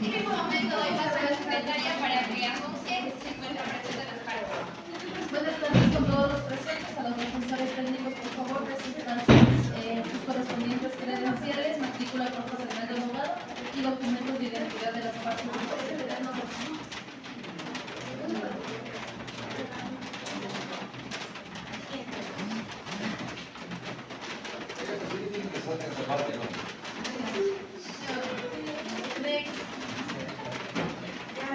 En este momento doy paso a la secretaria para que anuncie si se encuentra presente las partes. Buenas tardes con todos los presentes. A los responsables técnicos, por favor, presentan sus correspondientes credenciales, matrícula profesional de abogado y documentos de identidad de las partes.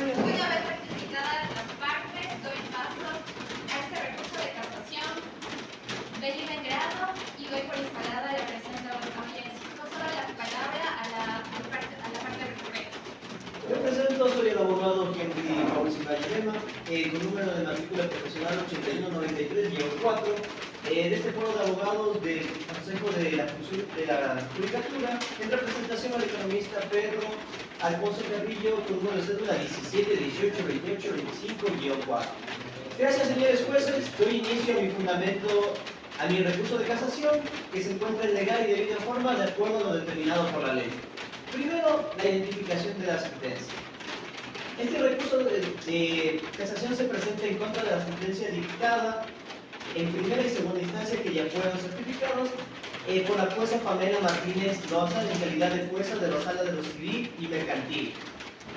Una vez rectificadas las partes, doy paso a este recurso de casación de libre grado y doy por instalada la presente audiencia. Paso la palabra a la parte recurrente. Me presento, soy el abogado Henry Mauricio Vallema, con número de matrícula profesional 8193-4, de este foro de abogados del Consejo de la Judicatura, en representación al economista Pedro Alfonso Carrillo, con número de cédula 17182825-4. Gracias, señores jueces. Doy inicio a mi fundamento, a mi recurso de casación, que se encuentra en legal y debida forma de acuerdo a lo determinado por la ley. Primero, la identificación de la sentencia. Este recurso de casación se presenta en contra de la sentencia dictada en primera y segunda instancia, que ya fueron certificados por la jueza Pamela Martínez Loza, en calidad de jueza de la Sala de lo Civil y Mercantil,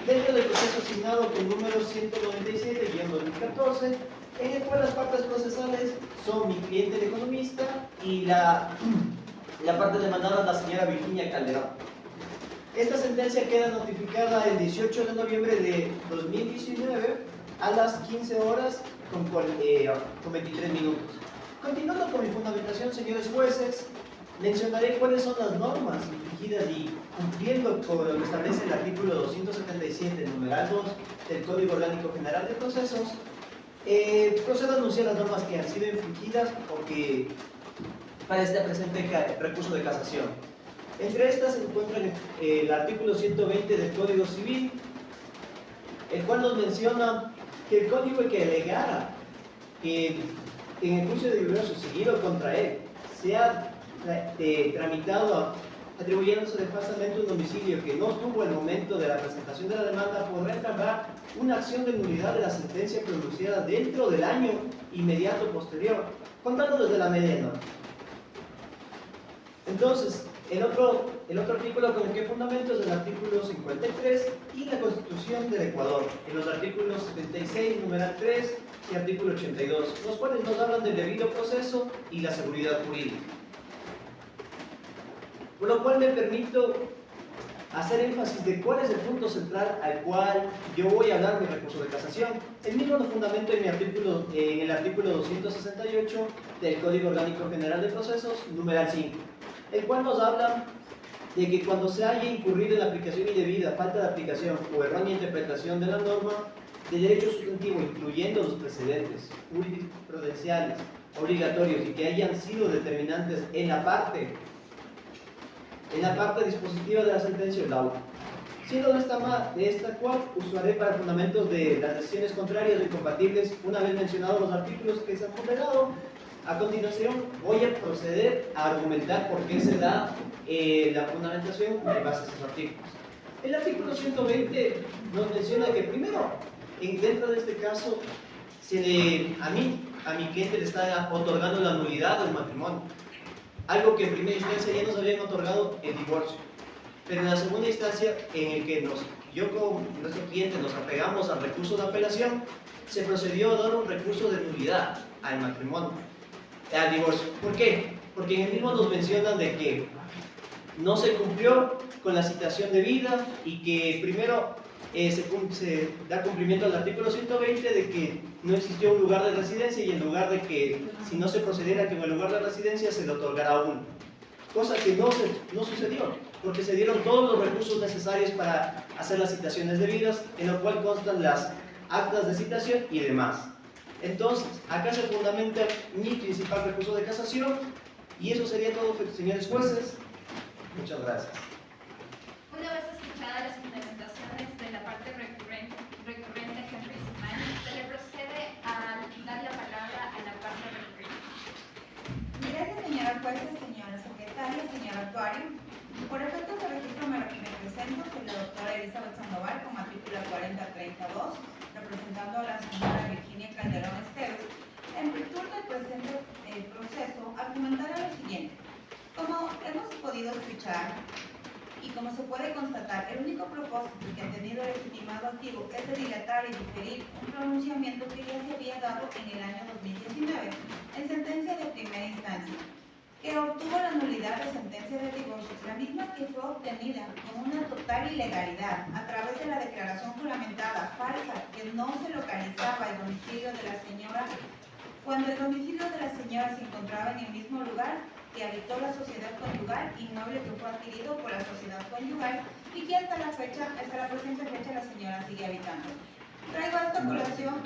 dentro del proceso asignado con número 197-2014, en el cual las partes procesales son mi cliente el economista y la parte demandada la señora Virginia Calderón. Esta sentencia queda notificada el 18 de noviembre de 2019 a las 15 horas con 23 minutos. Continuando con mi fundamentación, señores jueces, mencionaré cuáles son las normas infringidas y cumpliendo con lo que establece el artículo 277, numeral 2 del Código Orgánico General de Procesos. Procedo a anunciar las normas que han sido infringidas o que para este presente recurso de casación. Entre estas se encuentra el artículo 120 del Código Civil, el cual nos menciona que el código que alegara que en el juicio de diverso seguido contra él se ha tramitado atribuyéndose de falsamente un domicilio que no tuvo el momento de la presentación de la demanda, podrá entablar una acción de nulidad de la sentencia pronunciada dentro del año inmediato posterior, contando desde la medianoche. Entonces, el otro artículo con el que fundamento es el artículo 53 y la Constitución del Ecuador, en los artículos 76, numeral 3 y artículo 82, los cuales nos hablan del debido proceso y la seguridad jurídica. Por lo cual me permito hacer énfasis de cuál es el punto central al cual yo voy a hablar de recurso de casación. El mismo lo fundamento en el artículo 268 del Código Orgánico General de Procesos, numeral 5. El cual nos habla de que cuando se haya incurrido en la aplicación indebida, falta de aplicación o errónea interpretación de la norma de derecho sustantivo, incluyendo los precedentes jurisprudenciales obligatorios y que hayan sido determinantes en la parte dispositiva de la sentencia o laudo, siendo de esta cual usaré para fundamentos de las decisiones contrarias o incompatibles, una vez mencionados los artículos que se han ponderado. A continuación voy a proceder a argumentar por qué se da la fundamentación en base a estos artículos. El artículo 120 nos menciona que primero, dentro de este caso, a mi cliente le está otorgando la nulidad del matrimonio, algo que en primera instancia ya nos habían otorgado el divorcio, pero en la segunda instancia, en el que yo con nuestro cliente nos apegamos al recurso de apelación, se procedió a dar un recurso de nulidad al matrimonio, al divorcio. ¿Por qué? Porque en el mismo nos mencionan de que no se cumplió con la citación debida y que primero se da cumplimiento al artículo 120 de que no existió un lugar de residencia y en lugar de que si no se procediera con el lugar de residencia se le otorgará uno, cosa que no sucedió, porque se dieron todos los recursos necesarios para hacer las citaciones debidas, en lo cual constan las actas de citación y demás. Entonces, acá se fundamenta mi principal recurso de casación y eso sería todo, señores jueces. Muchas gracias. Una vez escuchadas las fundamentaciones de la parte recurrente Henry Simán, se le procede a dar la palabra a la parte recurrente. Gracias, señora jueza, señora secretaria, señor actuario. Por efectos de registro me presento, se lo doctora Elizabeth Sandoval con matrícula 4032, representando a la señora Virginia Calderón Esteves, en virtud del presente proceso, argumentará lo siguiente. Como hemos podido escuchar y como se puede constatar, el único propósito que ha tenido el legitimado activo es de dilatar y diferir un pronunciamiento que ya se había dado en el año 2019 en sentencia de primera instancia, que obtuvo la nulidad de sentencia de divorcio, la misma que fue obtenida con una total ilegalidad a través de la declaración juramentada falsa que no se localizaba el domicilio de la señora cuando el domicilio de la señora se encontraba en el mismo lugar que habitó la sociedad conyugal, inmueble que fue adquirido por la sociedad conyugal y que hasta la presente fecha la señora sigue habitando. Traigo esta colación,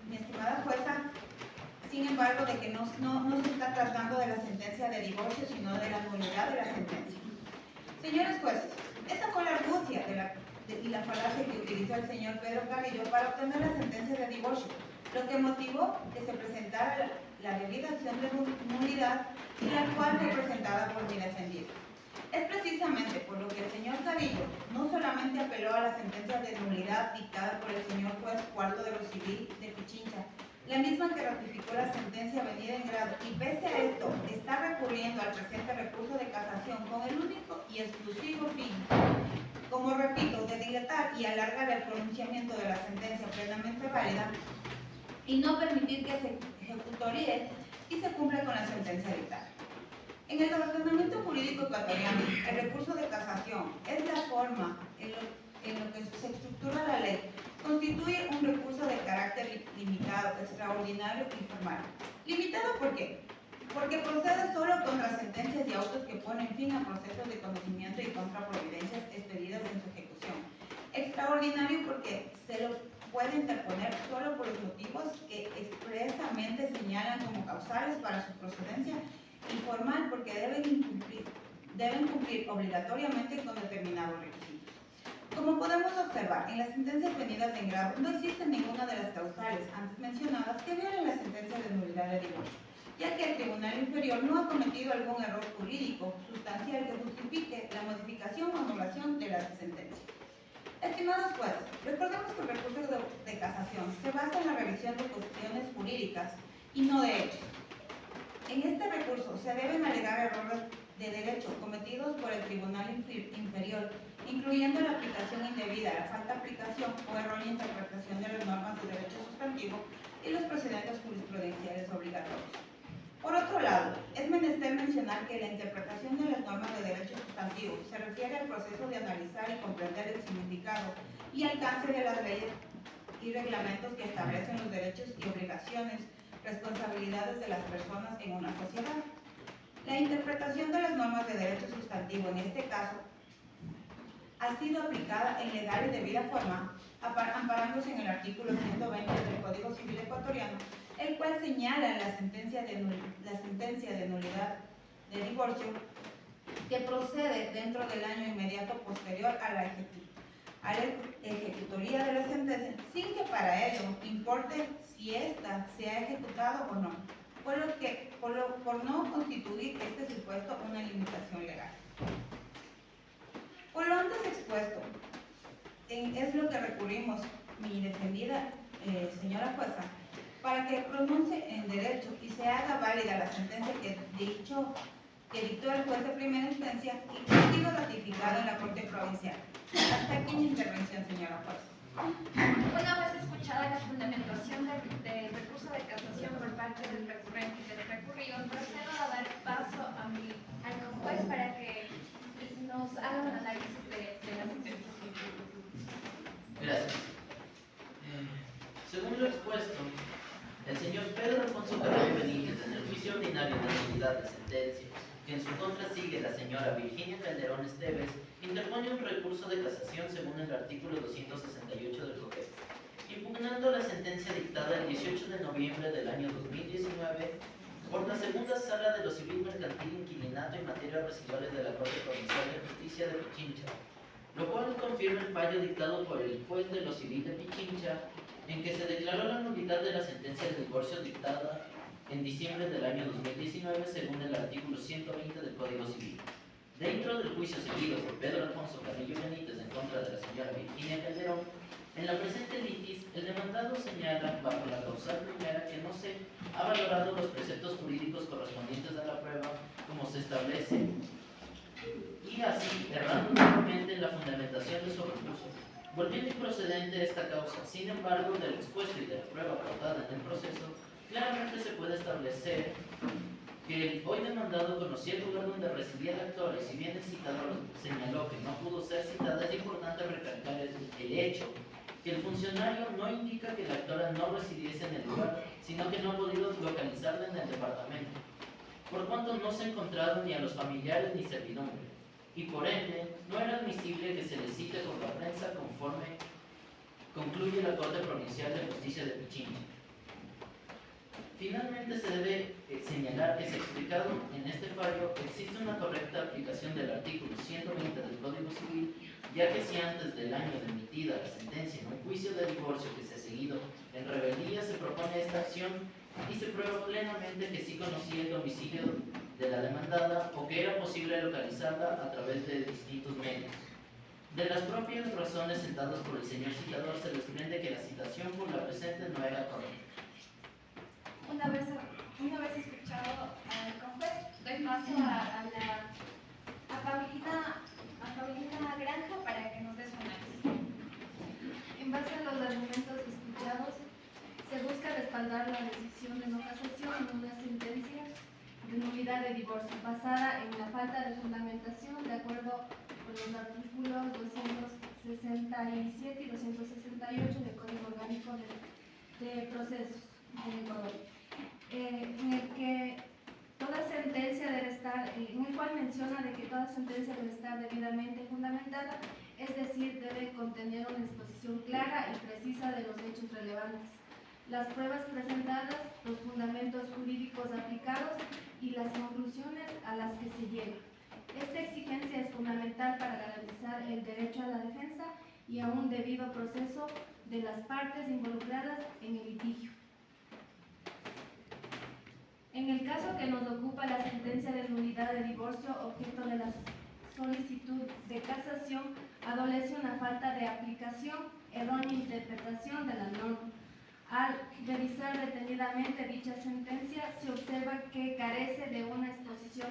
mi estimada jueza, sin embargo, de que no se está tratando de la sentencia de divorcio, sino de la nulidad de la sentencia. Señores jueces, esa fue la argucia y la falacia que utilizó el señor Pedro Carrillo para obtener la sentencia de divorcio, lo que motivó que se presentara la debida acción de nulidad y la cual fue presentada por mi defendido. Es precisamente por lo que el señor Carrillo no solamente apeló a la sentencia de nulidad dictada por el señor juez cuarto de lo civil de Pichincha, la misma que ratificó la sentencia venida en grado, y pese a esto está recurriendo al presente recurso de casación con el único y exclusivo fin, como repito, de dilatar y alargar el pronunciamiento de la sentencia plenamente válida y no permitir que se ejecutoríe y se cumpla con la sentencia dictada. En el ordenamiento jurídico ecuatoriano, el recurso de casación es la forma en lo que se estructura la ley. Constituye un recurso de carácter limitado, extraordinario y formal. ¿Limitado por qué? Porque procede solo contra sentencias y autos que ponen fin a procesos de conocimiento y contra providencias expedidas en su ejecución. Extraordinario porque se lo puede interponer solo por los motivos que expresamente señalan como causales para su procedencia, y formal porque deben cumplir obligatoriamente con determinados requisitos. Como podemos observar, en las sentencias venidas en grado no existe ninguna de las causales antes mencionadas que violen la sentencia de nulidad de divorcio, ya que el Tribunal Inferior no ha cometido algún error jurídico sustancial que justifique la modificación o anulación de la sentencia. Estimados jueces, recordemos que el recurso de casación se basa en la revisión de cuestiones jurídicas y no de hechos. En este recurso se deben alegar errores de derecho cometidos por el Tribunal Inferior, incluyendo la aplicación indebida, la falta de aplicación o errónea interpretación de las normas de derecho sustantivo y los procedimientos jurisprudenciales obligatorios. Por otro lado, es menester mencionar que la interpretación de las normas de derecho sustantivo se refiere al proceso de analizar y comprender el significado y alcance de las leyes y reglamentos que establecen los derechos y obligaciones, responsabilidades de las personas en una sociedad. La interpretación de las normas de derecho sustantivo, en este caso, ha sido aplicada en legal y debida forma, amparándose en el artículo 120 del Código Civil ecuatoriano, el cual señala la sentencia de nulidad de divorcio que procede dentro del año inmediato posterior a la ejecutoría de la sentencia, sin que para ello importe si ésta se ha ejecutado o no, por no constituir este supuesto una limitación legal. Por lo antes expuesto, es lo que recurrimos, mi defendida señora jueza, para que pronuncie en derecho y se haga válida la sentencia que dictó el juez de primera instancia y que ha sido ratificada en la Corte Provincial. Hasta aquí mi intervención, señora jueza. Una vez escuchada la fundamentación del recurso de casación por parte del recurrente y del recurrido, procedo a dar paso al juez para que nos haga un análisis de la sentencia. Gracias. Según lo expuesto, el señor Pedro Alfonso Carrillo Benítez, en el juicio ordinario de nulidad de sentencia, que en su contra sigue la señora Virginia Calderón Esteves, interpone un recurso de casación según el artículo 268 del COPEC, impugnando la sentencia dictada el 18 de noviembre del año 2019 por la segunda sala de lo civil mercantil, inquilinato y materias residuales de la Corte Provincial de Justicia de Pichincha, lo cual confirma el fallo dictado por el juez de lo civil de Pichincha, en que se declaró la nulidad de la sentencia de divorcio dictada en diciembre del año 2019 según el artículo 120 del Código Civil. Dentro del juicio seguido por Pedro Alfonso Carrillo Benítez en contra de la señora Virginia Calderón, en la presente litis, el demandado señala, bajo la causal primera, que no se ha valorado los preceptos jurídicos correspondientes a la prueba como se establece, y así, errando nuevamente en la fundamentación de su recurso, volviendo improcedente esta causa. Sin embargo, del expuesto y de la prueba aportada en el proceso, claramente se puede establecer que el hoy demandado conocía el lugar donde residía la actora, y si bien el citador señaló que no pudo ser citada, es importante recalcar el hecho que el funcionario no indica que la actora no residiese en el lugar, sino que no ha podido localizarla en el departamento, por cuanto no se ha encontrado ni a los familiares ni servidumbre, y por ende no era admisible que se le cite por la prensa conforme concluye la Corte Provincial de Justicia de Pichincha. Finalmente se debe señalar que, se ha explicado en este fallo, existe una correcta aplicación del artículo 120 del Código Civil, ya que si antes del año de emitida la sentencia en un juicio de divorcio que se ha seguido en rebeldía se propone esta acción y se prueba plenamente que sí conocía el domicilio de la demandada o que era posible localizarla a través de distintos medios. De las propias razones sentadas por el señor citador se desprende que la citación por la presente no era correcta. Una vez escuchado al juez, doy paso a Paulina Granja para que nos dé su análisis. En base a los argumentos escuchados, se busca respaldar la decisión de no casación en una sentencia de nulidad de divorcio basada en la falta de fundamentación de acuerdo con los artículos 267 y 268 del Código Orgánico de Procesos del Ecuador, en el que toda sentencia debe estar, en el cual menciona de que toda sentencia debe estar debidamente fundamentada, es decir, debe contener una exposición clara y precisa de los hechos relevantes, las pruebas presentadas, los fundamentos jurídicos aplicados y las conclusiones a las que se llega. Esta exigencia es fundamental para garantizar el derecho a la defensa y a un debido proceso de las partes involucradas en el litigio. En el caso que nos ocupa, la sentencia de nulidad de divorcio, objeto de la solicitud de casación, adolece una falta de aplicación, errónea interpretación de la norma. Al revisar detenidamente dicha sentencia, se observa que carece de una exposición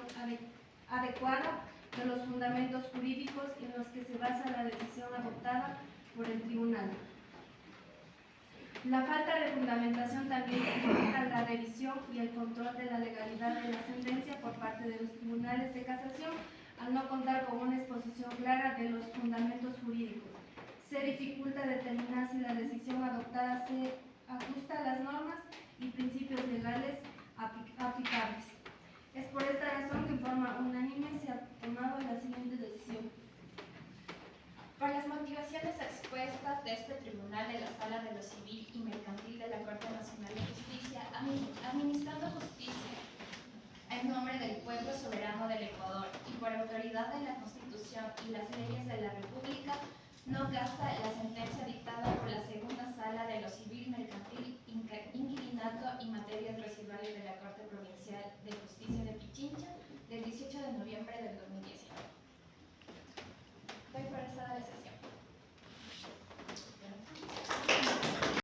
adecuada de los fundamentos jurídicos en los que se basa la decisión adoptada por el tribunal. La falta de fundamentación también implica la revisión y el control de la legalidad de la sentencia por parte de los tribunales de casación, al no contar con una exposición clara de los fundamentos jurídicos. Se dificulta determinar si la decisión adoptada se ajusta a las normas y principios legales aplicables. Es por esta razón que en forma unánime se ha tomado la siguiente decisión. Por las motivaciones expuestas de este tribunal de la Sala de lo Civil y Mercantil de la Corte Nacional de Justicia, administrando justicia en nombre del pueblo soberano del Ecuador y por autoridad de la Constitución y las leyes de la República, no casa la sentencia dictada por la Segunda Sala de lo Civil, Mercantil, Inquilinato y Materias Residuales de la Corte Provincial de